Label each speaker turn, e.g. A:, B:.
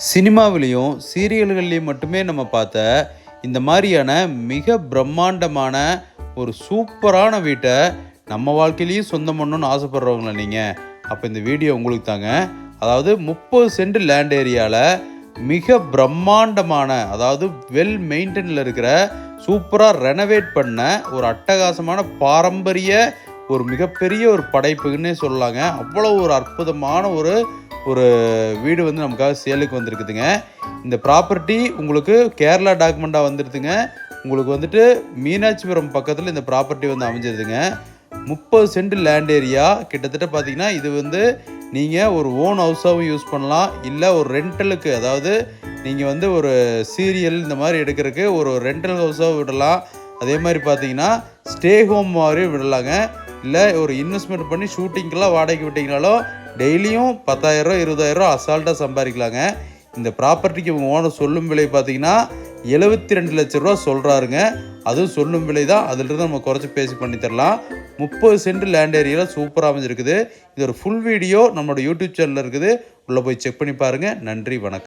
A: சினிமாவிலையும் சீரியல்கள்லையும் மட்டுமே நம்ம பார்த்த இந்த மாதிரியான மிக பிரம்மாண்டமான ஒரு சூப்பரான வீட்டை நம்ம வாழ்க்கையிலையும் சொந்தம் பண்ணணும்னு ஆசைப்படுறவங்கள நீங்கள், அப்போ இந்த வீடியோ உங்களுக்கு தாங்க. அதாவது 30 சென்ட் லேண்ட் ஏரியாவில் மிக பிரம்மாண்டமான, அதாவது வெல் மெயின்டெனில் இருக்கிற சூப்பராக ரெனோவேட் பண்ண ஒரு அட்டகாசமான பாரம்பரிய ஒரு மிகப்பெரிய ஒரு படைப்புன்னே சொல்லலாங்க. அவ்வளோ ஒரு அற்புதமான ஒரு வீடு வந்து நமக்காக சேலுக்கு வந்திருக்குதுங்க. இந்த ப்ராப்பர்ட்டி உங்களுக்கு கேரளா டாக்குமெண்ட்டாக வந்துடுதுங்க. உங்களுக்கு வந்துட்டு மீனாட்சிபுரம் பக்கத்தில் இந்த ப்ராப்பர்ட்டி வந்து அமைஞ்சிருதுங்க. 30 சென்ட் லேண்ட் ஏரியா. கிட்டத்தட்ட பார்த்தீங்கன்னா இது வந்து நீங்கள் ஒரு ஓன் ஹவுஸாகவும் யூஸ் பண்ணலாம், இல்லை ஒரு ரெண்டலுக்கு, அதாவது நீங்கள் வந்து ஒரு சீரியல் இந்த மாதிரி எடுக்கிறதுக்கு ஒரு ரெண்டல் ஹவுஸாகவும் விடலாம். அதே மாதிரி பார்த்தீங்கன்னா ஸ்டே ஹோம் மாதிரி விடலாங்க. இல்லை ஒரு இன்வெஸ்ட்மெண்ட் பண்ணி ஷூட்டிங்கெலாம் வாடகைக்கு விட்டிங்கனாலும் டெய்லியும் 10,000 20,000 அசால்ட்டாக சம்பாதிக்கலாங்க. இந்த ப்ராப்பர்ட்டிக்கு உங்கள் ஓனர் சொல்லும் விலை பார்த்தீங்கன்னா 72 லட்ச ரூபா சொல்கிறாருங்க. அதுவும் சொல்லும் விலை தான், அதிலிருந்து நம்ம குறைச்சி பேசி பண்ணி தரலாம். 30 சென்ட் லேண்ட் ஏரியாவில் சூப்பராக அமைஞ்சிருக்குது. இது ஒரு ஃபுல் வீடியோ நம்மளோட யூடியூப் சேனலில் இருக்குது. உள்ளே போய் செக் பண்ணி பாருங்கள். நன்றி, வணக்கம்.